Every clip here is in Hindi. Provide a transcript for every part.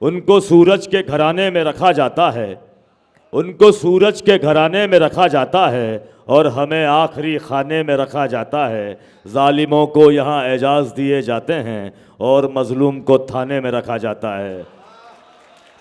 उनको सूरज के घराने में रखा जाता है, उनको सूरज के घराने में रखा जाता है और हमें आखिरी खाने में रखा जाता है। जालिमों को यहाँ एजाज़ दिए जाते हैं और मज़लूम को थाने में रखा जाता है।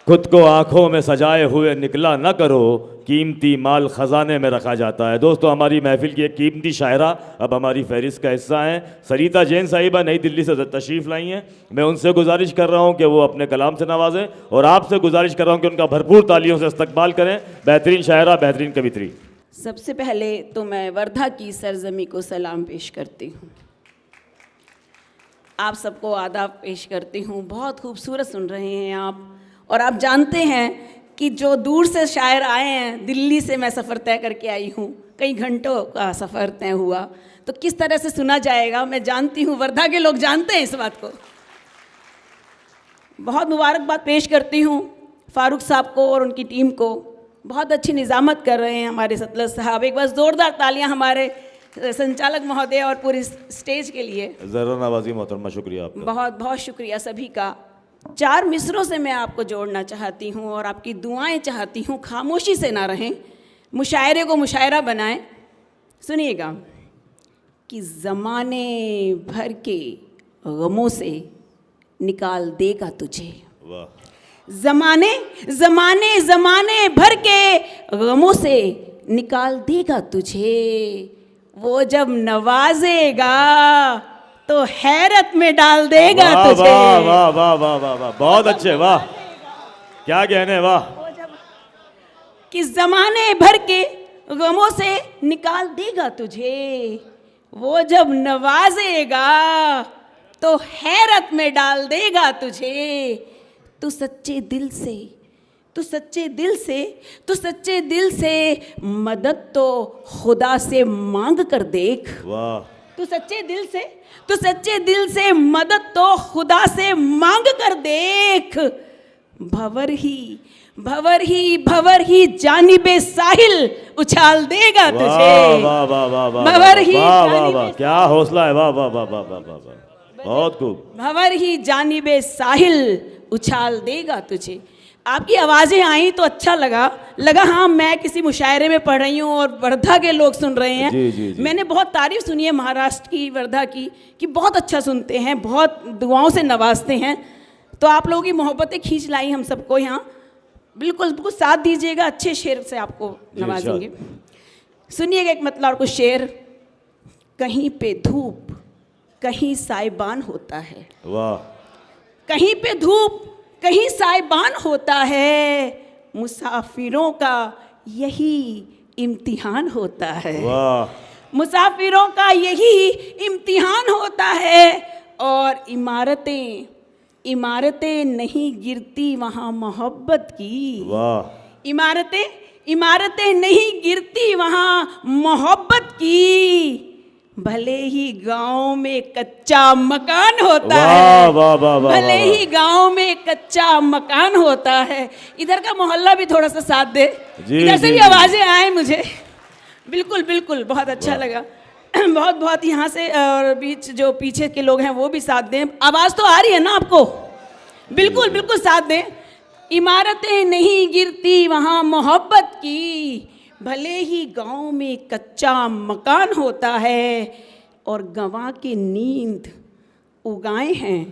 खुद को आँखों में सजाए हुए निकला न करो, कीमती माल ख़जाने में रखा जाता है। दोस्तों, हमारी महफिल की एक कीमती शायरा अब हमारी फहरिस्त का हिस्सा हैं। सरिता जैन साहिबा नई दिल्ली से तशरीफ़ लाई हैं। मैं उनसे गुजारिश कर रहा हूं कि वो अपने कलाम से नवाजें और आपसे गुजारिश कर रहा हूं कि उनका भरपूर तालियों से इस्तकबाल करें। बेहतरीन शायरा, बेहतरीन कवित्री। सबसे पहले तो मैं वर्धा की सरजमी को सलाम पेश करती हूँ, आप सबको आदाब पेश करती हूँ। बहुत खूबसूरत सुन रहे हैं आप, और आप जानते हैं कि जो दूर से शायर आए हैं, दिल्ली से मैं सफ़र तय करके आई हूँ, कई घंटों का सफ़र तय हुआ, तो किस तरह से सुना जाएगा मैं जानती हूँ। वर्धा के लोग जानते हैं इस बात को। बहुत मुबारकबाद पेश करती हूँ फ़ारूक साहब को और उनकी टीम को। बहुत अच्छी निज़ामत कर रहे हैं हमारे सतलज साहब। एक बार ज़ोरदार तालियां हमारे संचालक महोदय और पूरी स्टेज के लिए। ज़रा नवाज़ी मोहतरमा, शुक्रिया आपका। बहुत बहुत शुक्रिया सभी का। 4 मिसरों से मैं आपको जोड़ना चाहती हूँ और आपकी दुआएं चाहती हूँ, खामोशी से ना रहें, मुशायरे को मुशायरा बनाएं। सुनिएगा कि ज़माने भर के गमों से निकाल देगा तुझे। वाह। ज़माने ज़माने ज़माने भर के गमों से निकाल देगा तुझे, वो जब नवाजेगा तो हैरत में डाल देगा तुझे। वाह वाह वाह वाह वाह वाह, बहुत अच्छे, वाह क्या कहने, वाह। कि ज़माने भर के गमों से निकाल देगा तुझे, वो जब नवाजेगा तो हैरत में डाल देगा तुझे। तू सच्चे दिल से, तू सच्चे दिल से, तू सच्चे दिल से मदद तो खुदा से मांग कर देख। वाह। तू सच्चे दिल से, तू सच्चे दिल से मदद तो खुदा से मांग कर देख। भंवर ही जानिबे साहिल उछाल देगा तुझे। वाह वाह वाह वाह, भंवर ही वाह वाह वाह, क्या हौसला है, वाह वाह वाह वाह वाह वाह, बहुत खूब। भंवर ही जानिबे साहिल उछाल देगा तुझे। आपकी आवाज़ें आई तो अच्छा लगा हाँ, मैं किसी मुशायरे में पढ़ रही हूँ और वर्धा के लोग सुन रहे हैं। जी। मैंने बहुत तारीफ सुनी है महाराष्ट्र की, वर्धा की, कि बहुत अच्छा सुनते हैं, बहुत दुआओं से नवाजते हैं। तो आप लोगों की मोहब्बतें खींच लाई हम सबको यहाँ। बिल्कुल बिल्कुल साथ दीजिएगा, अच्छे शेर से आपको नवाजेंगे। सुनिएगा एक मतलब और कुछ शेर। कहीं पे धूप कहीं साइबान होता है। वाह। कहीं पे धूप कहीं साइबान होता है, मुसाफिरों का यही इम्तिहान होता है। वाह। मुसाफिरों का यही इम्तिहान होता है। और इमारतें नहीं गिरती वहाँ मोहब्बत की। वाह। इमारतें नहीं गिरती वहाँ मोहब्बत की। भले ही गांव में कच्चा मकान होता है। वाह वाह वाह, भले ही गांव में कच्चा मकान होता है। इधर का मोहल्ला भी थोड़ा सा साथ दे, इधर से भी आवाजें आए मुझे। बिल्कुल बिल्कुल, बहुत अच्छा लगा। बहुत बहुत यहाँ से और बीच जो पीछे के लोग हैं वो भी साथ दें। आवाज़ तो आ रही है ना आपको? बिल्कुल बिल्कुल साथ दें। इमारतें नहीं गिरती वहाँ मोहब्बत की, भले ही गांव में कच्चा मकान होता है। और गंवा के नींद उगाए हैं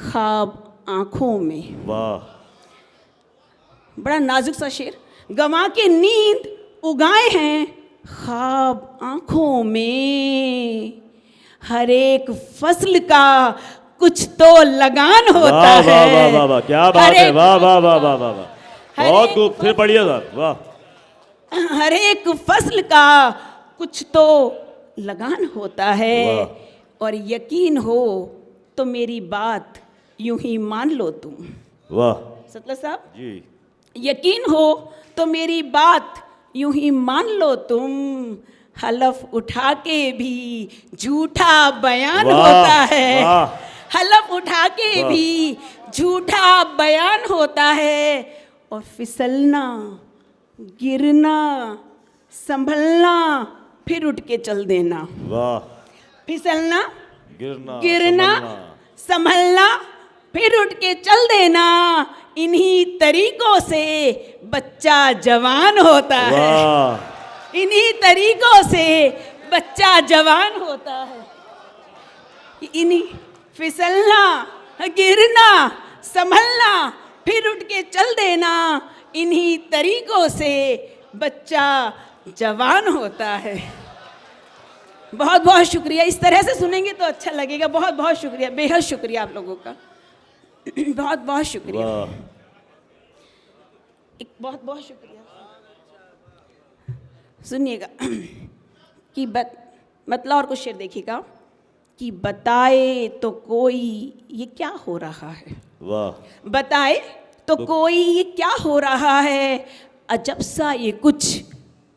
ख्वाब आँखों में। वाह। बड़ा नाजुक सा शेर। गंवा के नींद उगाए हैं ख्वाब आँखों में, हर एक फसल का कुछ तो लगान होता है। वाह वाह वाह वाह, क्या बात है, वाह वाह वाह वाह वाह, बहुत खूब, फिर पढ़िए सर। वाह। हर एक फसल का कुछ तो लगान होता है। और यकीन हो तो मेरी बात यूं ही मान लो तुम। वाह। सतलज साहब जी। यकीन हो तो मेरी बात यूं ही मान लो तुम, हलफ उठा के भी झूठा बयान होता है। हलफ उठा के भी झूठा बयान होता है। और फिसलना, गिरना, संभलना, फिर उठ के चल देना। वाह। फिसलना, गिरना, संभलना, फिर उठ के चल देना, इन्हीं तरीकों से बच्चा जवान होता है। वाह इन्हीं तरीकों से बच्चा जवान होता है। इन्हीं फिसलना, गिरना, संभलना, फिर उठ के चल देना, इन्हीं तरीकों से बच्चा जवान होता है। बहुत बहुत शुक्रिया। इस तरह से सुनेंगे तो अच्छा लगेगा। बहुत बहुत शुक्रिया, बेहद शुक्रिया आप लोगों का। बहुत बहुत शुक्रिया, वाह एक बहुत बहुत शुक्रिया। सुनिएगा कि मतलब और कुछ शेर देखिएगा कि बताए तो कोई ये क्या हो रहा है, वाह बताए तो कोई ये क्या हो रहा है, अजब सा ये कुछ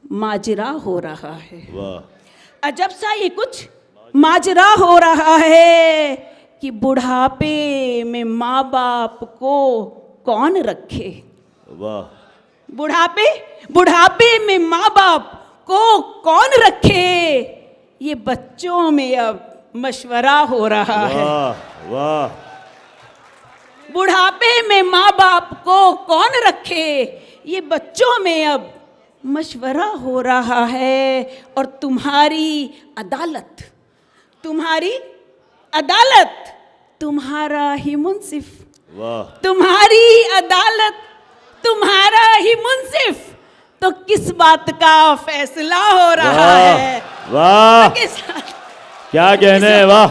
माजरा हो रहा है। वाह अजब सा ये कुछ माजरा हो रहा है कि बुढ़ापे में माँ बाप को कौन रखे। वाह बुढ़ापे में माँ बाप को कौन रखे, ये बच्चों में अब मशवरा हो रहा है। वाह वाह बुढ़ापे में माँ बाप को कौन रखे, ये बच्चों में अब मशवरा हो रहा है। और तुम्हारी अदालत तुम्हारा ही मुंसिफ, वाह तुम्हारी अदालत तुम्हारा ही मुंसिफ, तो किस बात का फैसला हो रहा है। वाह किस क्या कहने हैं, वाह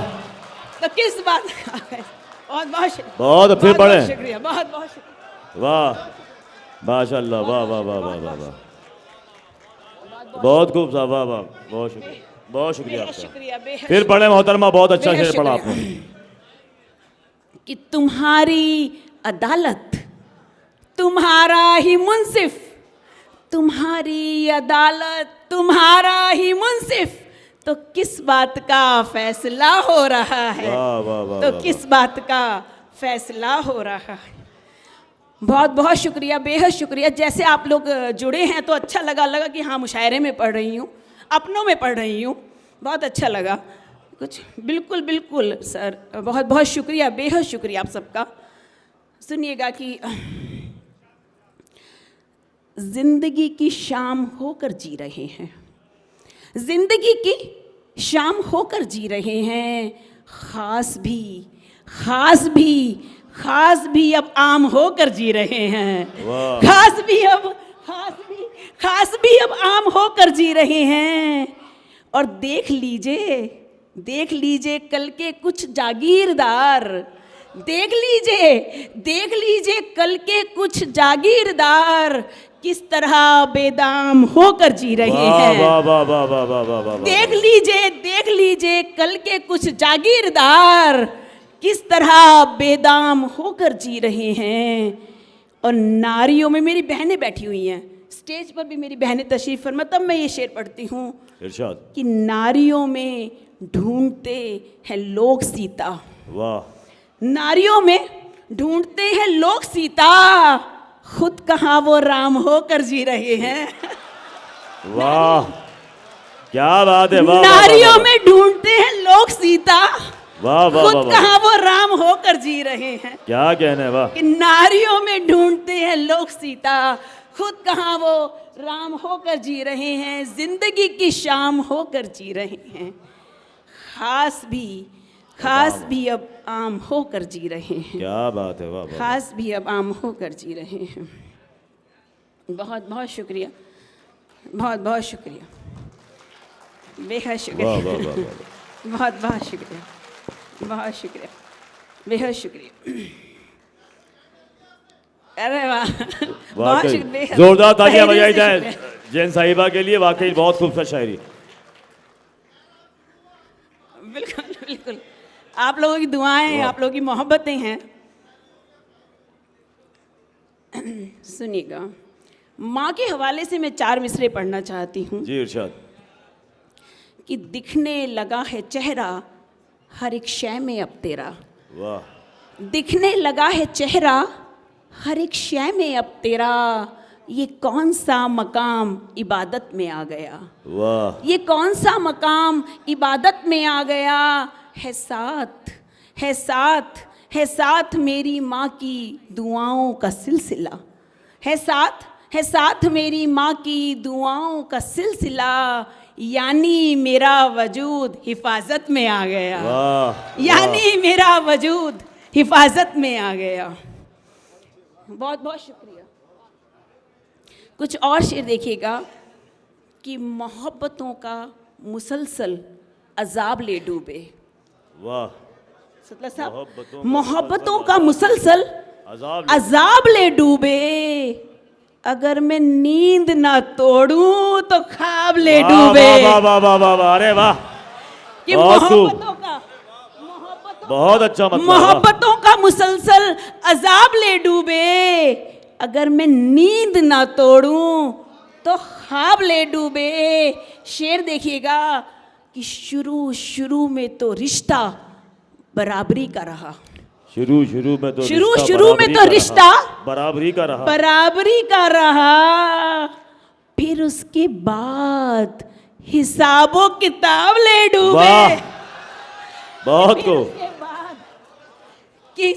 तो किस बात का है। बहुत बहुत शुक्रिया, बहुत फिर पढ़े, शुक्रिया, बहुत बहुत शुक्रिया। वाह माशाल्लाह, वाह वाह वाह वाह वाह वाह, बहुत खूब साहब, वाह वाह, बहुत शुक्रिया, बहुत शुक्रिया बेहद आपका। शुक्रिया, बेहद फिर पढ़े मोहतरमा, बहुत अच्छा बेहद शेर पढ़ा शुक्रिया। आपने। कि तुम्हारी अदालत तुम्हारा ही मुंसिफ, तुम्हारी अदालत तुम्हारा ही मुंसिफ, तो किस बात का फैसला हो रहा है। वाह वाह वाह तो वाह, किस बात का फैसला हो रहा है। बहुत बहुत शुक्रिया, बेहद शुक्रिया। जैसे आप लोग जुड़े हैं तो अच्छा लगा कि हाँ मुशायरे में पढ़ रही हूँ, अपनों में पढ़ रही हूँ, बहुत अच्छा लगा कुछ। बिल्कुल बिल्कुल सर, बहुत बहुत शुक्रिया, बेहद शुक्रिया आप सबका। सुनिएगा कि जिंदगी की शाम होकर जी रहे हैं, जिंदगी की शाम होकर जी रहे हैं, खास भी अब आम होकर जी रहे हैं। वाह खास भी अब आम होकर जी रहे हैं। और देख लीजिए कल के कुछ जागीरदार, देख लीजिए कल के कुछ जागीरदार किस तरह बेदाम होकर जी रहे हैं। वाह वाह वाह वाह वाह वाह वाह, देख लीजिए कल के कुछ जागीरदार किस तरह बेदाम होकर जी रहे हैं। और नारियों में मेरी बहनें बैठी हुई हैं, स्टेज पर भी मेरी बहनें तशरीफ फरमा, तब मैं ये शेर पढ़ती हूँ इरशाद। कि नारियों में ढूंढते हैं लोग सीता, वाह नारियों में ढूंढते हैं लोग सीता, खुद कहाँ वो राम होकर जी रहे हैं। वाह क्या बात है, वाह नारियों में ढूंढते हैं लोग सीता, वाह वाह वाह खुद वाह, कहाँ वो राम होकर जी रहे हैं। क्या कहने हैं, वाह कि नारियों में ढूंढते हैं लोग सीता, खुद कहाँ वो राम होकर जी रहे हैं। जिंदगी की शाम होकर जी रहे हैं, खास भी अब आम होकर जी रहे हैं। क्या बात है, वाह वाह खास भी अब आम होकर जी रहे हैं। बहुत बहुत शुक्रिया, बहुत बहुत शुक्रिया, बेहद वाह शुक्रिया, वाह वाह वाह, बहुत बहुत शुक्रिया, बहुत शुक्रिया, बेहद शुक्रिया। अरे वाह, बहुत वाकई शुक्रिया, जोरदार तालियां तहे दिल बजाई से जाए शुक्रिया। जैन साहिबा के लिए, वाकई बहुत खूबसूरत शायरी। बिल्कुल बिल्कुल, आप लोगों की दुआएं, आप लोगों की मोहब्बतें हैं। सुनिएगा, माँ के हवाले से मैं 4 मिसरे पढ़ना चाहती हूँ जी इरशाद। कि दिखने लगा है चेहरा हर एक शय में अब तेरा, वाह दिखने लगा है चेहरा हर एक शय में अब तेरा, ये कौन सा मकाम इबादत में आ गया, वाह ये कौन सा मकाम इबादत में आ गया। है साथ है साथ मेरी माँ की दुआओं का सिलसिला, है साथ मेरी माँ की दुआओं का सिलसिला, यानी मेरा वजूद हिफाजत में आ गया, वाह यानी मेरा वजूद हिफाजत में आ गया। बहुत बहुत शुक्रिया। कुछ और शेर देखिएगा कि मोहब्बतों का मुसलसल अजाब ले डूबे। वाह सतला साहब, मोहब्बतों मोहब्बतों का मुसलसल अजाब अजाब ले डूबे, अगर मैं नींद ना तोड़ूं तो ख्वाब ले वाह डूबे। वाह वाह वाह वाह वाह, अरे वाह कि बहुत खूब, मोहब्बतों का बहुत अच्छा मतलब मोहब्बतों का मुसलसल अजाब ले डूबे, अगर मैं नींद ना तोड़ूं तो ख्वाब ले डूबे। शेर देखिएगा कि शुरू में तो रिश्ता बराबरी का रहा, शुरू में तो रिश्ता बराबरी का रहा, बराबरी का रहा, फिर उसके बाद हिसाबो किताब ले डूबे। वाह बहुत फिर को उसके बाद कि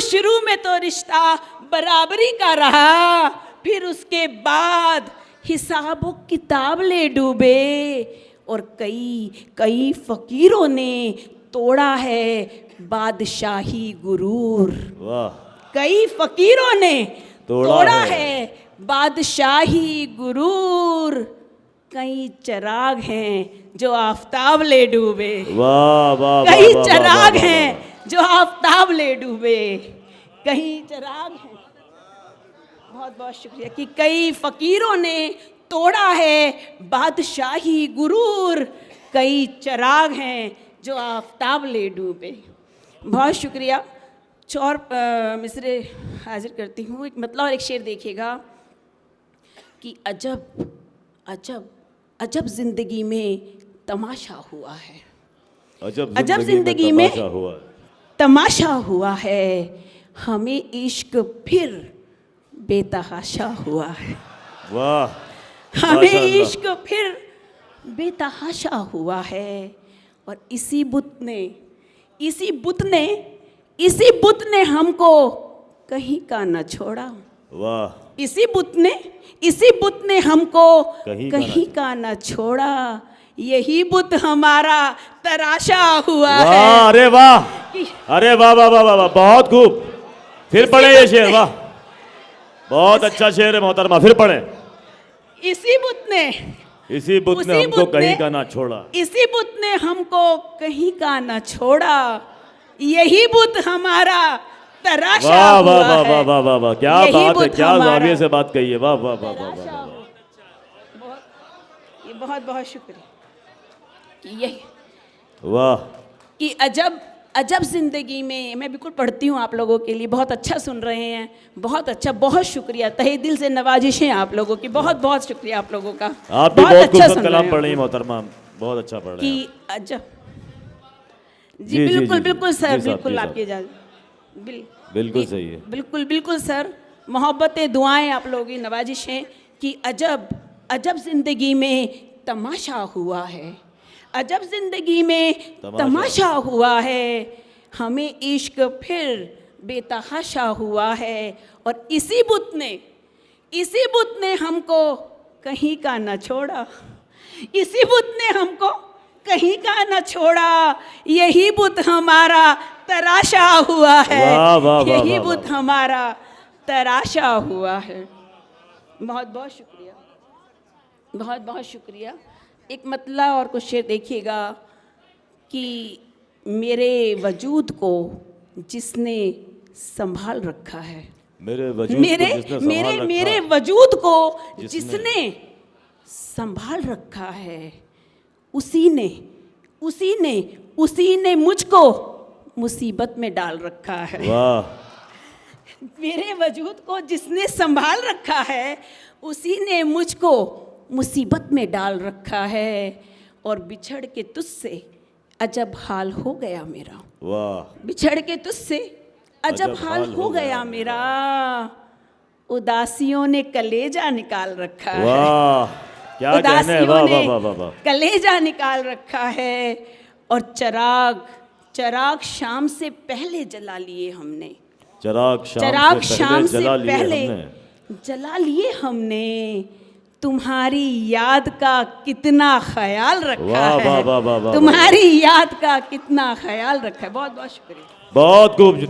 शुरू में तो रिश्ता बराबरी का रहा, फिर उसके बाद हिसाबो किताब ले डूबे। और कई फकीरों ने तोड़ा है बादशाही गुरूर, वाह कई फकीरों ने तोड़ा तोड़ा है है बादशाही गुरूर, कई चिराग हैं जो आफताब ले डूबे, वाह वाह कई वाह, चिराग वाह, हैं जो आफताब ले डूबे, कई चिराग हैं। बहुत बहुत शुक्रिया कि कई फकीरों ने तोड़ा है बादशाही गुरूर, कई चिराग हैं जो आफताब ले डूबे। बहुत शुक्रिया। चौर मिसरे हाजिर करती हूँ। एक मतलब और एक शेर देखिएगा कि अजब अजब अजब जिंदगी में तमाशा हुआ है, अजब जिंदगी में तमाशा हुआ है, तमाशा हुआ है, हमें इश्क फिर बेतहाशा हुआ है, वाह हमें माशाअल्लाह। इश्क फिर बेतहाशा हुआ है। और इसी बुत ने हमको कहीं का न छोड़ा, वाह इसी बुत ने हमको कहीं कहीं का न छोड़ा, यही बुत हमारा तराशा हुआ वाह है। अरे वाह अरे वाह वाह वाह वाह वाह, बहुत खूब। फिर पढ़े ये शेर, वाह बहुत अच्छा शेर है मोहतरमा, फिर पढ़े। इसी बुत ने हमको कहीं का ना छोड़ा, इसी बुत ने हमको कहीं का न छोड़ा, यही बुत हमारा तराशा वाह हुआ वाह वाह है। वाह वाह वाह वाह, क्या यही बात है, बुत क्या हमारा जाविये से बात कही है, वाह वाह वाह वाह तराशा वाह, हुआ। ये बहुत बहुत शुक्रिया कि यही वाह कि अजब जिंदगी में, मैं बिल्कुल पढ़ती हूँ आप लोगों के लिए, बहुत अच्छा सुन रहे हैं, बहुत अच्छा, बहुत शुक्रिया, तहे दिल से नवाजिशें आप लोगों की, बहुत बहुत शुक्रिया आप लोगों का। आप भी बहुत अच्छा खूबसूरत सुन कलाम रहे पढ़ हैं रही हैं मोहतरमा, बहुत अच्छा पढ़ रहे कि हैं। अजब जी, जी जी, बिल्कुल जी, बिल्कुल जी, सर, जी साहब, बिल्कुल जी आपकी साहब। इजाजत, बिल्कुल सही है। बिल्कुल बिल्कुल सर, मोहब्बतें दुआएं आप लोगों की, नवाजिशें कि अजब जिंदगी में तमाशा हुआ है, अजब जिंदगी में तमाशा हुआ है, हमें इश्क फिर बेतहाशा हुआ है। और इसी बुत ने हमको कहीं का न छोड़ा, इसी बुत ने हमको कहीं का न छोड़ा, यही बुत हमारा तराशा हुआ है, वाह, वाह, वाह, यही वाह, बुत वाह। हमारा तराशा हुआ है। बहुत बहुत शुक्रिया, बहुत बहुत शुक्रिया। एक मतला और कुछ शेर देखिएगा कि मेरे वजूद को जिसने संभाल रखा है, मेरे वजूद मेरे को जिसने संभाल मेरे रखा मेरे है, वजूद को जिसने संभाल रखा है, उसी ने मुझको मुसीबत में डाल रखा है। वाह मेरे वजूद को जिसने संभाल रखा है, उसी ने मुझको मुसीबत में डाल रखा है। और बिछड़ के तुझसे अजब हाल हो गया मेरा, वाह बिछड़ के तुझसे अजब हाल हो गया मेरा, उदासियों ने कलेजा निकाल रखा है, वाह क्या कहने, उदासियों वाह ने वाह वाह वाह वाह, कलेजा निकाल रखा है। और चिराग शाम से पहले जला लिए हमने, चिराग चिराग शाम से शाम से पहले जला लिए हमने, जला लिए हमने, तुम्हारी याद का कितना ख्याल रखा वाह, है, वाह, वाह, वाह, वाह, तुम्हारी याद का कितना ख्याल रखा है। बहुत बहुत शुक्रिया। बहुत खूब।